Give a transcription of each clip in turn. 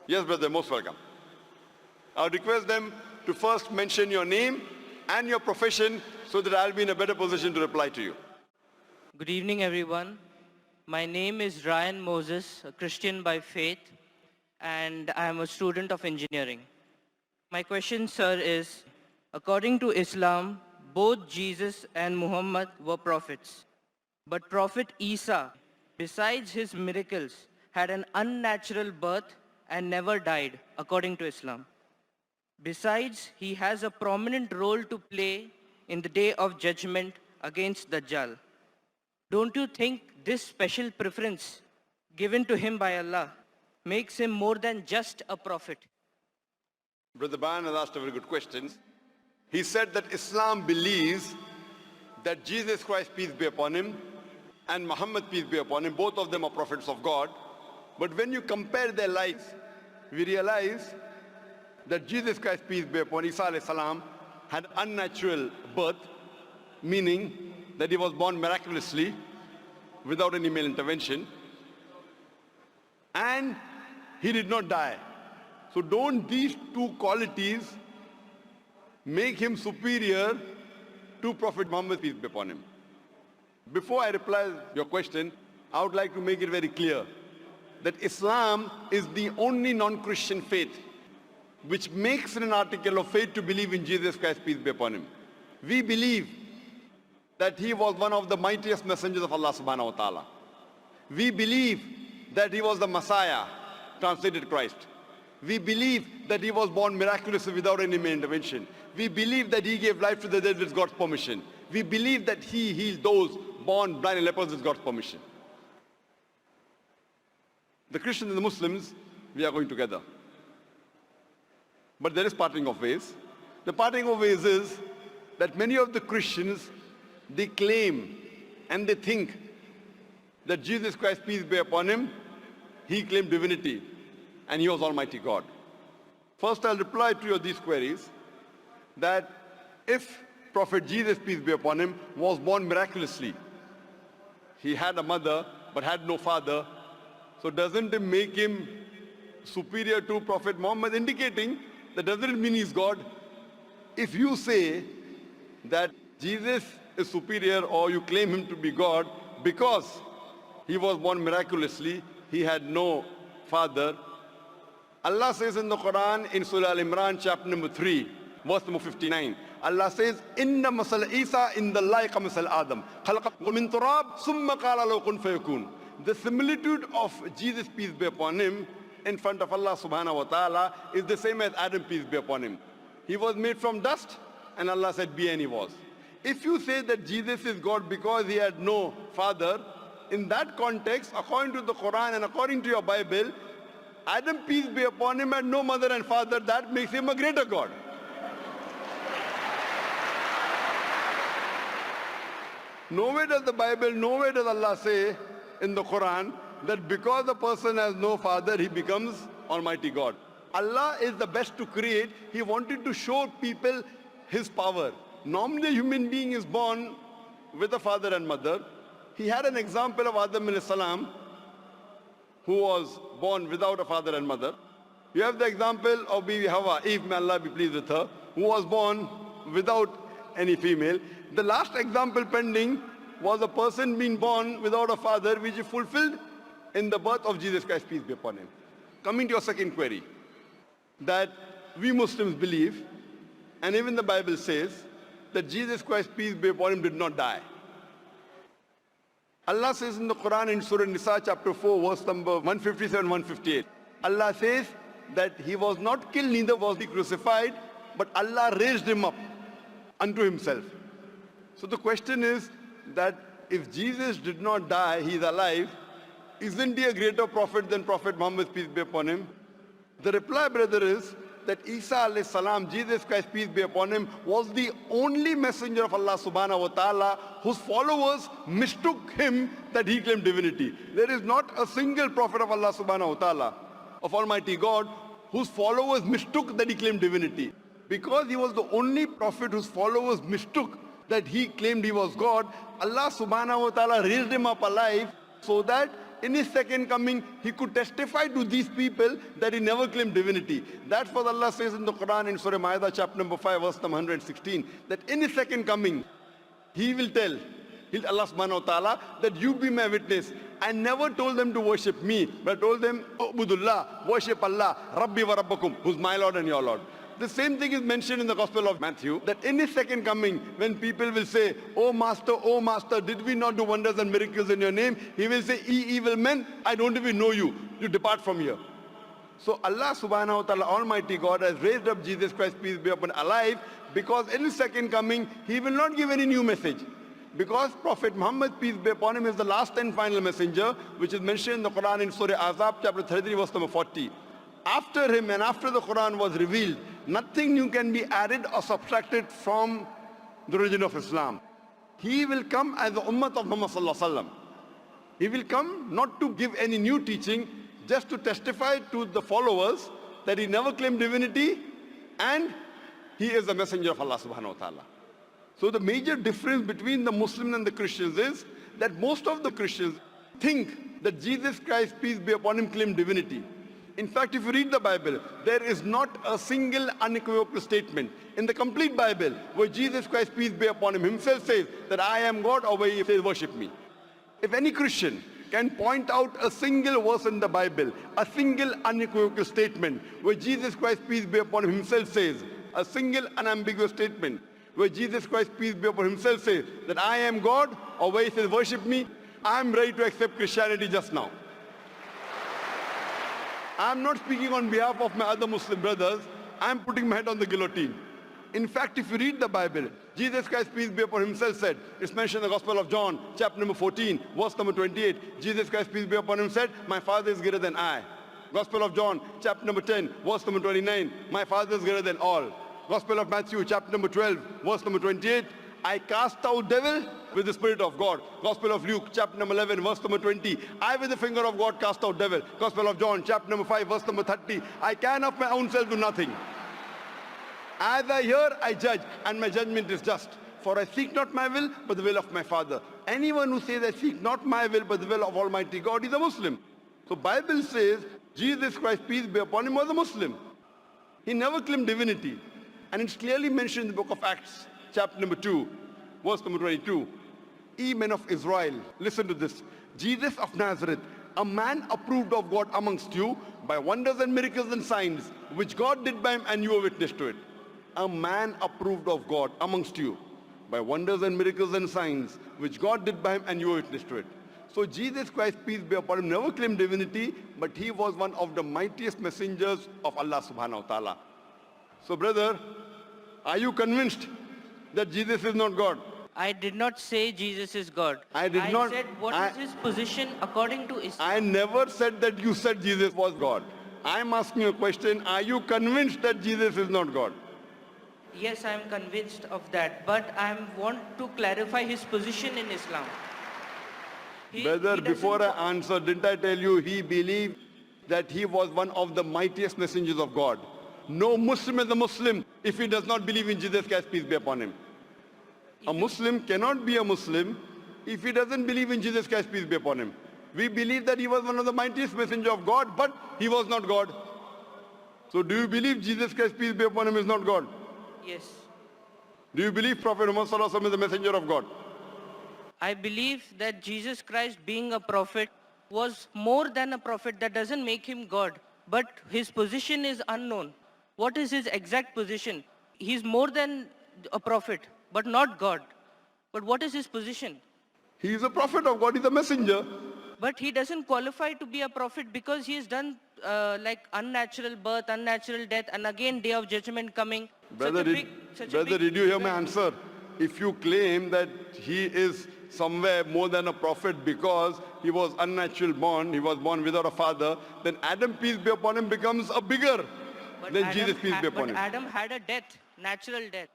Yes, brother, most welcome. I would request them to first mention your name and your profession so that I'll be in a better position to reply to you. Good evening, everyone. My name is Ryan Moses, a Christian by faith, and I am a student of engineering. My question, sir, is, according to Islam, both Jesus and Muhammad were prophets. But Prophet Isa, besides his miracles, had an unnatural birth and never died, according to Islam. Besides, he has a prominent role to play in the day of judgment against Dajjal. Don't you think this special preference given to him by Allah makes him more than just a prophet? Brother Bayan has asked a very good question. He said that Islam believes that Jesus Christ, peace be upon him, and Muhammad, peace be upon him, both of them are prophets of God. But when you compare their lives, we realize that Jesus Christ, peace be upon Isa alayhi salam, had unnatural birth, meaning that he was born miraculously without any male intervention, and he did not die. So don't these two qualities make him superior to Prophet Muhammad, peace be upon him? Before I reply your question, I would like to make it very clear that Islam is the only non-Christian faith which makes it an article of faith to believe in Jesus Christ, peace be upon him. We believe that he was one of the mightiest messengers of Allah subhanahu wa ta'ala. We believe that he was the Messiah, translated Christ. We believe that he was born miraculously without any male intervention. We believe that he gave life to the dead with God's permission. We believe that he healed those born blind and lepers with God's permission. The Christians and the Muslims, we are going together. But there is parting of ways. The parting of ways is that many of the Christians, they claim and they think that Jesus Christ, peace be upon him, he claimed divinity and he was Almighty God. First, I'll reply to these queries that if Prophet Jesus, peace be upon him, was born miraculously, he had a mother but had no father, so doesn't it make him superior to Prophet Muhammad, indicating that doesn't mean he's God? If you say that Jesus is superior or you claim him to be God because he was born miraculously, he had no father. Allah says in the Quran in Surah Al-Imran chapter number 3, verse number 59, Allah says, Inna masal Isa in the like masal Adam. Khalaqahu min turab, summa qala lahu kun fayakun. The similitude of Jesus, peace be upon him, in front of Allah subhanahu wa ta'ala is the same as Adam, peace be upon him. He was made from dust and Allah said be, and he was. If you say that Jesus is God because he had no father, in that context, according to the Quran and according to your Bible, Adam, peace be upon him, had no mother and father. That makes him a greater God. Nowhere does the Bible, nowhere does Allah say in the Quran that because a person has no father, he becomes Almighty God. Allah is the best to create. He wanted to show people his power. Normally a human being is born with a father and mother. He had an example of Adam alayhi salam, who was born without a father and mother. You have the example of Bibi Hawa, Eve, may Allah be pleased with her, who was born without any female. The last example pending was a person being born without a father, which is fulfilled in the birth of Jesus Christ, peace be upon him. Coming to your second query, that we Muslims believe, and even the Bible says, that Jesus Christ, peace be upon him, did not die. Allah says in the Quran in Surah Nisa chapter 4, verse number 157, 158, Allah says that he was not killed, neither was he crucified, but Allah raised him up unto himself. So the question is that if Jesus did not die, he is alive, isn't he a greater prophet than Prophet Muhammad, peace be upon him? The reply, brother, is that Isa alayhi salam, Jesus Christ, peace be upon him, was the only messenger of Allah subhanahu wa ta'ala whose followers mistook him that he claimed divinity. There is not a single prophet of Allah subhanahu wa ta'ala, of Almighty God, whose followers mistook that he claimed divinity. Because he was the only prophet whose followers mistook that he claimed he was God, Allah subhanahu wa ta'ala raised him up alive so that in his second coming, he could testify to these people that he never claimed divinity. That's what Allah says in the Quran in Surah Ma'idah, chapter number 5, verse number 116, that in his second coming, he will tell Allah subhanahu wa ta'ala that you be my witness. I never told them to worship me, but I told them, Ubudullah, worship Allah, Rabbi wa Rabbakum, who's my Lord and your Lord. The same thing is mentioned in the Gospel of Matthew, that in his second coming, when people will say, oh Master, did we not do wonders and miracles in your name? He will say, ye evil men, I don't even know you. You depart from here. So Allah subhanahu wa ta'ala, Almighty God, has raised up Jesus Christ, peace be upon him, alive, because in his second coming, he will not give any new message. Because Prophet Muhammad, peace be upon him, is the last and final messenger, which is mentioned in the Quran in Surah Azab, chapter 33, verse number 40. After him and after the Quran was revealed, nothing new can be added or subtracted from the religion of Islam. He will come as the ummah of Muhammad sallallahu alaihi wasallam. He will come not to give any new teaching, just to testify to the followers that he never claimed divinity and he is the messenger of Allah subhanahu wa ta'ala. So the major difference between the Muslims and the Christians is that most of the Christians think that Jesus Christ, peace be upon him, claimed divinity. In fact, if you read the Bible, there is not a single unequivocal statement in the complete Bible where Jesus Christ, peace be upon him, himself says that I am God, or where he says worship me. If any Christian can point out a single verse in the Bible, a single unequivocal statement where Jesus Christ, peace be upon him, himself says, a single unambiguous statement where Jesus Christ, peace be upon him, himself says that I am God, or where he says worship me, I am ready to accept Christianity just now. I am not speaking on behalf of my other Muslim brothers. I am putting my head on the guillotine. In fact, if you read the Bible, Jesus Christ, peace be upon him, himself said, it's mentioned in the Gospel of John, chapter number 14, verse number 28. Jesus Christ, peace be upon him, said, my Father is greater than I. Gospel of John, chapter number 10, verse number 29. My Father is greater than all. Gospel of Matthew, chapter number 12, verse number 28. I cast out devil with the Spirit of God. Gospel of Luke, chapter number 11, verse number 20. I with the finger of God cast out devil. Gospel of John, chapter number 5, verse number 30. I can of my own self do nothing. As I hear, I judge, and my judgment is just. For I seek not my will, but the will of my Father. Anyone who says I seek not my will, but the will of Almighty God is a Muslim. So Bible says, Jesus Christ, peace be upon him, was a Muslim. He never claimed divinity. And it's clearly mentioned in the book of Acts, chapter number 2, verse number 22. Ye men of Israel, listen to this. Jesus of Nazareth, a man approved of God amongst you by wonders and miracles and signs, which God did by him, and you were witness to it. A man approved of God amongst you by wonders and miracles and signs, which God did by him, and you were witness to it. So Jesus Christ, peace be upon him, never claimed divinity, but he was one of the mightiest messengers of Allah subhanahu wa ta'ala. So brother, are you convinced that Jesus is not God? I did not say Jesus is God. I said what is his position according to Islam. I never said that you said Jesus was God. I'm asking you a question. Are you convinced that Jesus is not God? Yes, I am convinced of that, but I want to clarify his position in Islam. Brother, before I answer, didn't I tell you he believed that he was one of the mightiest messengers of God? No Muslim is a Muslim if he does not believe in Jesus Christ, peace be upon him. A Muslim cannot be a Muslim if he doesn't believe in Jesus Christ, peace be upon him. We believe that he was one of the mightiest messengers of God, but he was not God. So do you believe Jesus Christ, peace be upon him, is not God? Yes. Do you believe Prophet Muhammad sallallahu alaihi wasallam is the messenger of God? I believe that Jesus Christ, being a prophet, was more than a prophet. That doesn't make him God, but his position is unknown. What is his exact position? He's more than a prophet, but not God. But what is his position? He is a prophet of God, he's a messenger. But he doesn't qualify to be a prophet because he has done like unnatural birth, unnatural death, and again day of judgment coming. Brother, did you hear my answer? If you claim that he is somewhere more than a prophet because he was unnatural born, he was born without a father, then Adam, peace be upon him, becomes a bigger than Jesus, peace be upon him. But Adam had a death, natural death.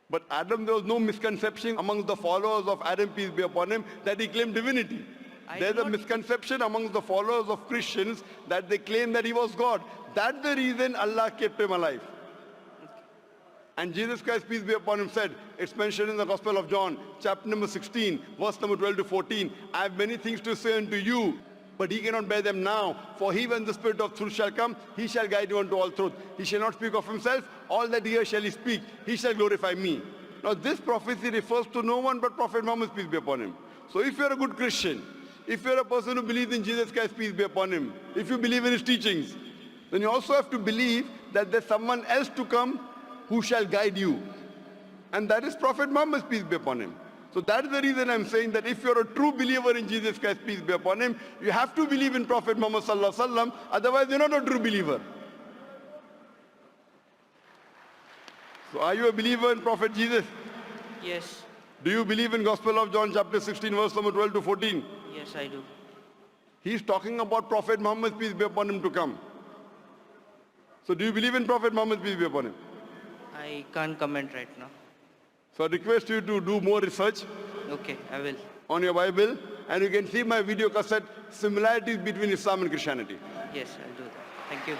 But Adam, there was no misconception amongst the followers of Adam, peace be upon him, that he claimed divinity. There's a misconception amongst the followers of Christians that they claim that he was God. That's the reason Allah kept him alive. And Jesus Christ, peace be upon him, said, it's mentioned in the Gospel of John, chapter number 16, verse number 12 to 14, I have many things to say unto you, but he cannot bear them now. For he, when the Spirit of truth shall come, he shall guide you unto all truth. He shall not speak of himself. All that he hears shall he speak. He shall glorify me. Now this prophecy refers to no one but Prophet Muhammad, peace be upon him. So if you're a good Christian, if you're a person who believes in Jesus Christ, peace be upon him, if you believe in his teachings, then you also have to believe that there's someone else to come who shall guide you. And that is Prophet Muhammad, peace be upon him. So that is the reason I'm saying that if you're a true believer in Jesus Christ, peace be upon him, you have to believe in Prophet Muhammad sallallahu alaihi wasallam, otherwise you're not a true believer. So are you a believer in Prophet Jesus? Yes. Do you believe in Gospel of John chapter 16 verse number 12 to 14? Yes, I do. He's talking about Prophet Muhammad, peace be upon him, to come. So do you believe in Prophet Muhammad, peace be upon him? I can't comment right now. So I request you to do more research Okay, I will. on your Bible, and you can see my video cassette, similarities between Islam and Christianity. Yes, I'll do that. Thank you.